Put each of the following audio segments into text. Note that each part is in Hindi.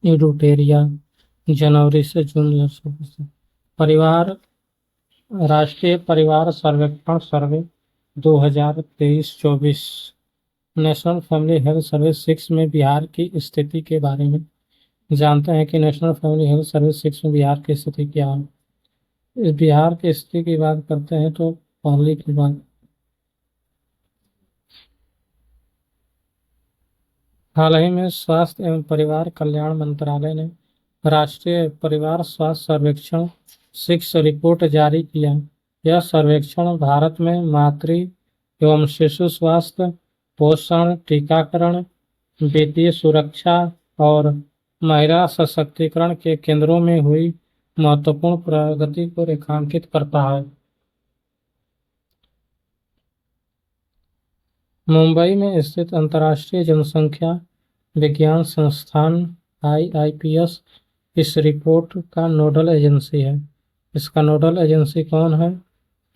इडुटेरिया जनवरी से जून 2025। परिवार राष्ट्रीय परिवार सर्वेक्षण सर्वे 2023-24। नेशनल फैमिली हेल्थ सर्वे 6 में बिहार की स्थिति के बारे में जानते हैं कि नेशनल फैमिली हेल्थ सर्वे 6 में बिहार की स्थिति क्या है। इस बिहार की स्थिति की बात करते हैं तो पहली की बात, हाल ही में स्वास्थ्य एवं परिवार कल्याण मंत्रालय ने राष्ट्रीय परिवार स्वास्थ्य सर्वेक्षण 6 रिपोर्ट जारी किया। यह सर्वेक्षण भारत में मातृ एवं शिशु स्वास्थ्य, पोषण, टीकाकरण, वित्तीय सुरक्षा और महिला सशक्तिकरण के केंद्रों में हुई महत्वपूर्ण प्रगति को रेखांकित करता है। मुंबई में स्थित अंतर्राष्ट्रीय जनसंख्या विज्ञान संस्थान IIPS इस रिपोर्ट का नोडल एजेंसी है। इसका नोडल एजेंसी कौन है?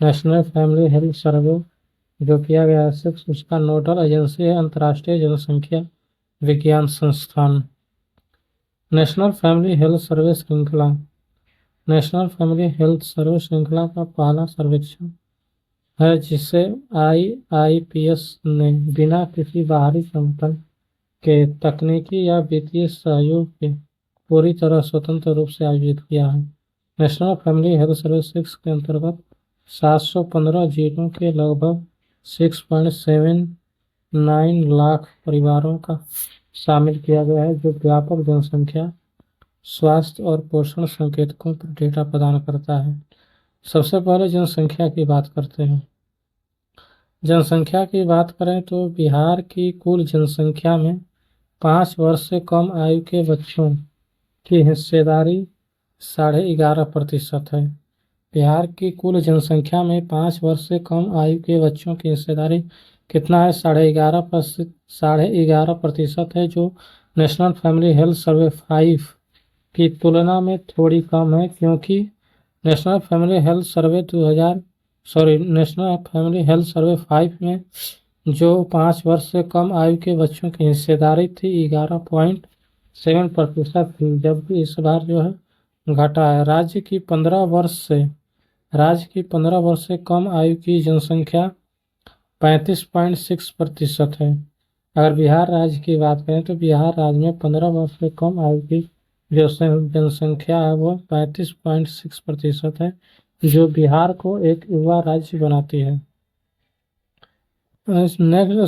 नेशनल फैमिली हेल्थ सर्वे जो किया गया है उसका नोडल एजेंसी है अंतर्राष्ट्रीय जनसंख्या विज्ञान संस्थान। नेशनल फैमिली हेल्थ सर्वे श्रृंखला। नेशनल फैमिली हेल्थ सर्वे श्रृंखला का पहला सर्वेक्षण है जिसे IIPS ने बिना किसी बाहरी समर्थन के तकनीकी या वित्तीय सहयोग के पूरी तरह स्वतंत्र रूप से आयोजित किया है। नेशनल फैमिली हेल्थ सर्वे 6 के अंतर्गत 715 जिलों के लगभग 6.79 लाख परिवारों का शामिल किया गया है, जो व्यापक जनसंख्या, स्वास्थ्य और पोषण संकेतकों पर डेटा प्रदान करता है। सबसे पहले जनसंख्या की बात करते हैं। जनसंख्या की बात करें तो बिहार की कुल जनसंख्या में 5 वर्ष से कम आयु के बच्चों की हिस्सेदारी 11.5% है। बिहार की कुल जनसंख्या में 5 वर्ष से कम आयु के बच्चों की हिस्सेदारी कितना है? 11.5% है, जो नेशनल फैमिली हेल्थ सर्वे 5 की तुलना में थोड़ी कम है, क्योंकि नेशनल फैमिली हेल्थ सर्वे 5 में जो 5 वर्ष से कम आयु के बच्चों की हिस्सेदारी थी 11.7% थी, जबकि इस बार जो है घटा है। राज्य की 15 वर्ष से कम आयु की जनसंख्या 35.6% है। अगर बिहार राज्य की बात करें तो बिहार राज्य में 15 वर्ष से कम आयु की जो जनसंख्या है वो 35.6% है, जो बिहार को एक युवा राज्य बनाती है। नेक्स्ट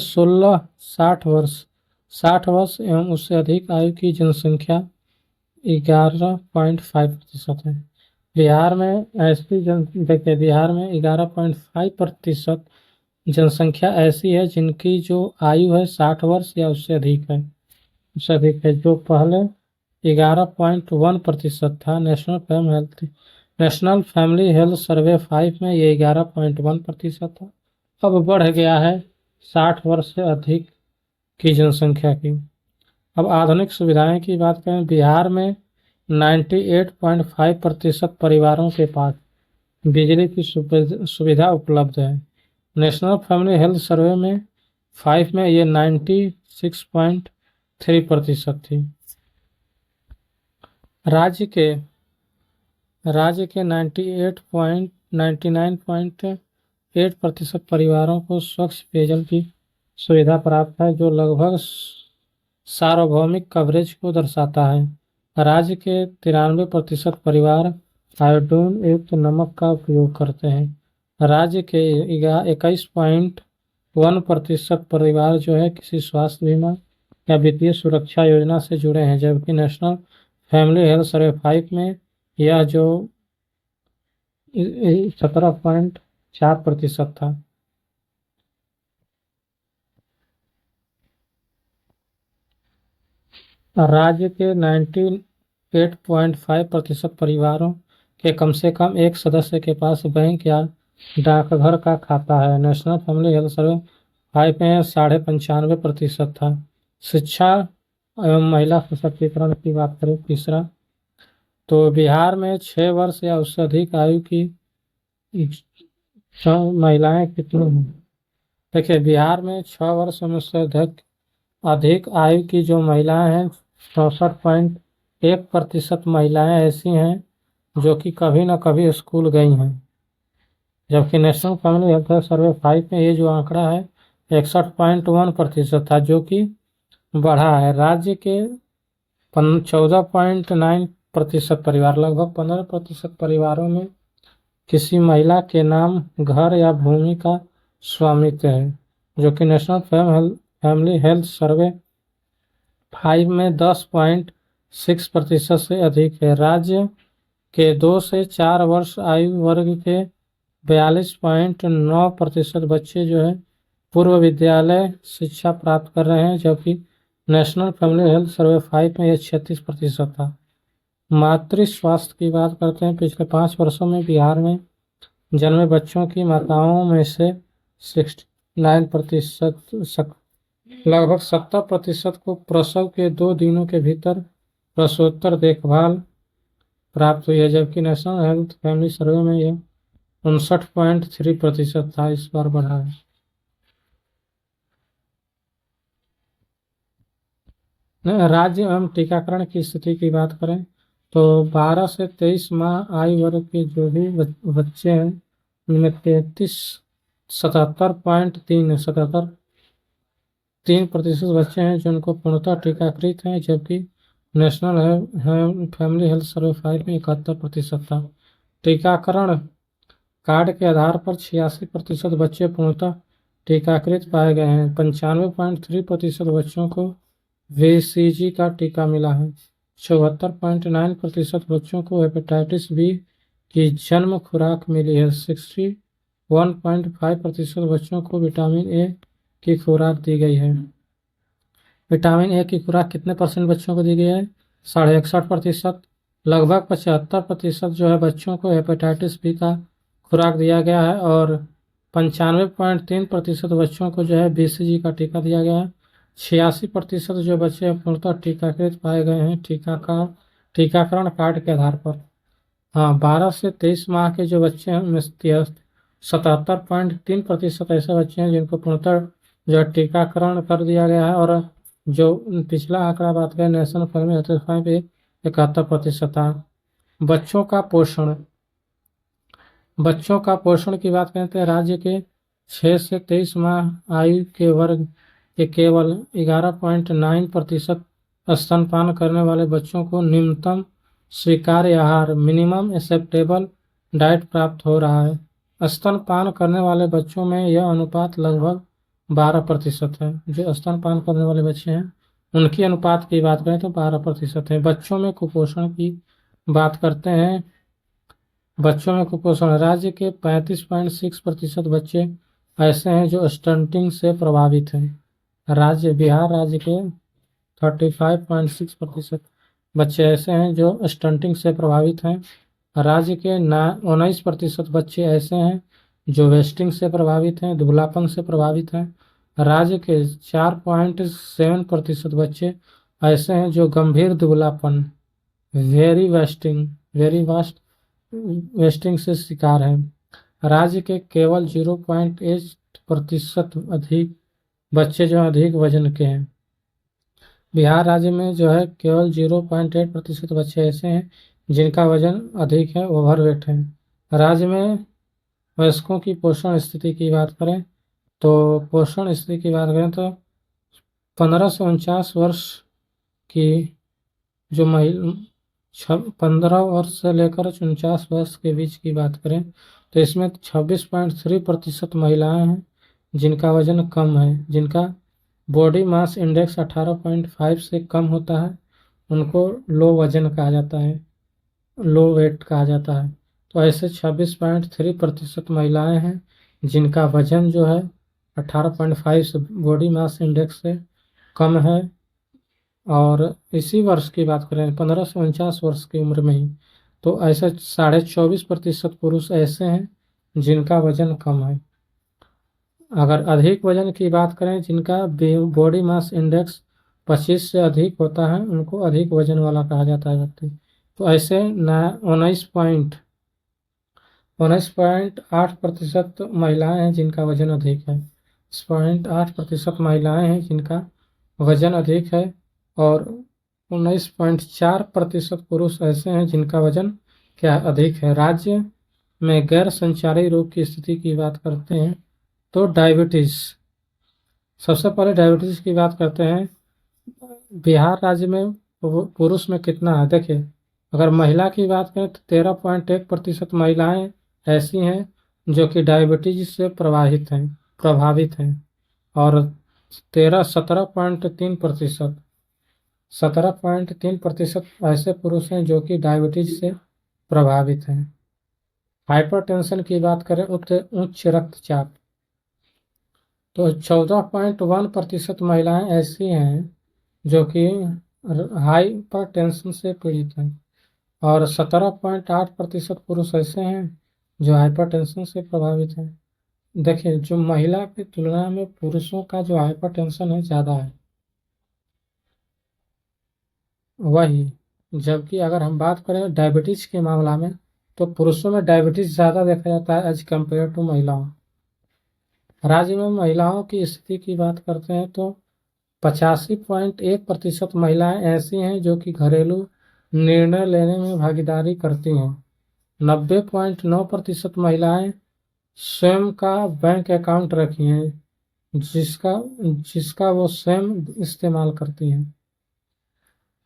60 वर्ष एवं उससे अधिक आयु की जनसंख्या 11.5% है। बिहार में 11.5% जनसंख्या ऐसी है जिनकी जो आयु है 60 वर्ष या उससे अधिक है, जो पहले 11.1% था। नेशनल फैमिली हेल्थ सर्वे 5 में ये 11.1% था, अब बढ़ गया है 60 वर्ष से अधिक की जनसंख्या की। अब आधुनिक सुविधाएं की बात करें, बिहार में 98.5% परिवारों के पास बिजली की सुविधा उपलब्ध है। नेशनल फैमिली हेल्थ सर्वे में 5 में ये 96.3% थी। राज्य के 99.8% परिवारों को स्वच्छ पेयजल की सुविधा प्राप्त है, जो लगभग सार्वभौमिक कवरेज को दर्शाता है। राज्य के 93% परिवार आयोडीन युक्त नमक का उपयोग करते हैं। राज्य के 21.1% परिवार जो है किसी स्वास्थ्य बीमा या वित्तीय सुरक्षा योजना से जुड़े हैं, जबकि नेशनल फैमिली हेल्थ सर्वे 5 में यह जो 17.4% था। राज्य के 98.5% परिवारों के कम से कम एक सदस्य के पास बैंक या डाकघर का खाता है। नेशनल फैमिली हेल्थ सर्वे 5 में 95.5% था। शिक्षा एवं महिला सशक्तिकरण की बात करें तीसरा, तो बिहार में 6 वर्ष या उससे अधिक आयु की महिलाएं कितनी हैं? देखिए, बिहार में 6 वर्ष से अधिक आयु की जो महिलाएं हैं 64.1 1% महिलाएं ऐसी हैं जो कि कभी न कभी स्कूल गई हैं, जबकि नेशनल फैमिली हेल्थ सर्वे 5 में ये जो आंकड़ा है 61.1% था, जो कि बढ़ा है। राज्य के 14.9% परिवार, लगभग 15% परिवारों में किसी महिला के नाम घर या भूमि का स्वामित्व है, जो कि नेशनल फैमिली हेल्थ सर्वे 5 में 10.6% से अधिक है। राज्य के 2 से 4 वर्ष आयु वर्ग के 42.9% बच्चे जो है पूर्व विद्यालय शिक्षा प्राप्त कर रहे हैं, जबकि नेशनल फैमिली हेल्थ सर्वे 5 में यह 36% था। मातृ स्वास्थ्य की बात करते हैं। पिछले 5 वर्षों में बिहार में जन्मे बच्चों की माताओं में से 69%, लगभग 70% को प्रसव के 2 दिनों के भीतर प्रसवोत्तर देखभाल प्राप्त हुई है, जबकि नेशनल हेल्थ फैमिली सर्वे में यह 59.3% था। इस बार बढ़ा है। राज्य एवं टीकाकरण की स्थिति की बात करें तो 12 से 23 माह आयु वर्ग के जो भी बच्चे हैं उनमें 77.3% बच्चे हैं जिनको पूर्णतः टीकाकृत हैं, जबकि नेशनल फैमिली हेल्थ सर्वे 5 में 71% था। टीकाकरण कार्ड के आधार पर 86% बच्चे पूर्णतः टीकाकृत पाए गए हैं। 95.3% बच्चों को VCG का टीका मिला है। 74.9% बच्चों को हेपेटाइटिस बी की जन्म खुराक मिली है। 61.5% बच्चों को विटामिन ए की खुराक दी गई है। विटामिन ए की खुराक कितने % बच्चों को दी गई है? 61.5%। लगभग 75% जो है बच्चों को हेपेटाइटिस बी का खुराक दिया गया है और 95.3% बच्चों को जो है BCG का टीका दिया गया है। 86% जो बच्चे पूर्णतः टीकाकृत पाए गए हैं टीकाकरण कार्ड के आधार पर। हाँ, 12 से 23 माह के जो बच्चे हैं उनमें 77.3% ऐसे बच्चे हैं जिनको पूर्णतः जो टीकाकरण कर दिया गया है, और जो पिछला आंकड़ा बात करें नेशनल फैमिली हेल्थ सर्वे पे 71% था। बच्चों का पोषण की बात करते हैं। राज्य के 6 से 23 माह आयु के वर्ग के केवल 11.9% स्तनपान करने वाले बच्चों को निम्नतम स्वीकार्य आहार मिनिमम एक्सेप्टेबल डाइट प्राप्त हो रहा है। स्तनपान करने वाले बच्चों में यह अनुपात लगभग 12% है। जो स्तनपान करने वाले बच्चे हैं उनकी अनुपात की बात करें तो 12% है। बच्चों में कुपोषण की बात करते हैं। बच्चों में कुपोषण, राज्य के 35.6% बच्चे ऐसे हैं जो स्टंटिंग से प्रभावित हैं। बिहार राज्य के 35.6% बच्चे ऐसे हैं जो स्टंटिंग से प्रभावित हैं। राज्य के 19% बच्चे ऐसे हैं जो वेस्टिंग से प्रभावित हैं, दुबलापन से प्रभावित हैं। राज्य के 4.7% बच्चे ऐसे हैं जो गंभीर दुबलापन वेरी वेस्टिंग से शिकार हैं। राज्य के केवल 0.8% अधिक बच्चे जो अधिक वजन के हैं। बिहार राज्य में जो है केवल 0.8% बच्चे ऐसे हैं जिनका वजन अधिक है, ओवरवेट है। राज्य में वयस्कों की पोषण स्थिति की बात करें तो 15 से 49 वर्ष की जो 15 वर्ष से लेकर 49 वर्ष के बीच की बात करें तो इसमें 26.3% महिलाएं हैं जिनका वजन कम है, जिनका बॉडी मास इंडेक्स 18.5 से कम होता है, उनको लो वजन कहा जाता है, लो वेट कहा जाता है। तो ऐसे 26.3% महिलाएं हैं जिनका वजन जो है 18.5 से बॉडी मास इंडेक्स से कम है। और इसी वर्ष की बात करें 15 से 49 वर्ष की उम्र में ही तो ऐसे 24.5% पुरुष ऐसे हैं जिनका वजन कम है। अगर अधिक वजन की बात करें जिनका बॉडी मास इंडेक्स 25 से अधिक होता है उनको अधिक वजन वाला कहा जाता है व्यक्ति। तो ऐसे 19.8% महिलाएं हैं जिनका वजन अधिक है। 0.8% महिलाएं हैं जिनका वजन अधिक है और 19.4% पुरुष ऐसे हैं जिनका वजन क्या अधिक है। राज्य में गैर संचारी रोग की स्थिति की बात करते हैं तो डायबिटीज। सबसे पहले डायबिटीज की बात करते हैं। बिहार राज्य में पुरुष में कितना है देखिए। अगर महिला की बात करें तो 13.1% महिलाएं ऐसी हैं जो कि डायबिटीज से प्रभावित हैं और 17.3% ऐसे पुरुष हैं जो कि डायबिटीज से प्रभावित हैं। हाइपरटेंशन की बात करें उच्च रक्तचाप तो 14.1% महिलाएं ऐसी हैं जो कि हाइपरटेंशन से पीड़ित हैं और 17.8% पुरुष ऐसे हैं जो हाइपरटेंशन से प्रभावित हैं। देखिए जो महिला की तुलना में पुरुषों का जो हाइपरटेंशन है ज़्यादा है वही, जबकि अगर हम बात करें डायबिटीज के मामला में तो पुरुषों में डायबिटीज ज़्यादा देखा जाता है एज कम्पेयर टू महिलाओं। राज्य में महिलाओं की स्थिति की बात करते हैं तो 85.1% महिलाएं ऐसी हैं जो कि घरेलू निर्णय लेने में भागीदारी करती हैं। 90.9% महिलाएं स्वयं का बैंक अकाउंट रखी हैं जिसका वो स्वयं इस्तेमाल करती हैं।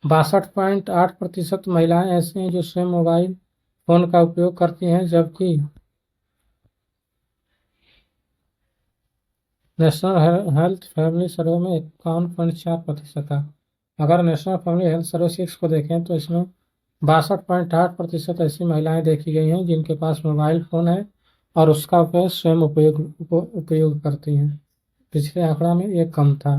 62.8% महिलाएं ऐसी हैं जो स्वयं मोबाइल फोन का उपयोग करती हैं, जबकि नेशनल हेल्थ फैमिली सर्वे में 51.4% है। अगर नेशनल फैमिली हेल्थ सर्वे 6 को देखें तो इसमें 62.8% ऐसी महिलाएं देखी गई हैं जिनके पास मोबाइल फ़ोन है और उसका उपयोग स्वयं उपयोग करती हैं। पिछले आंकड़ा में ये कम था।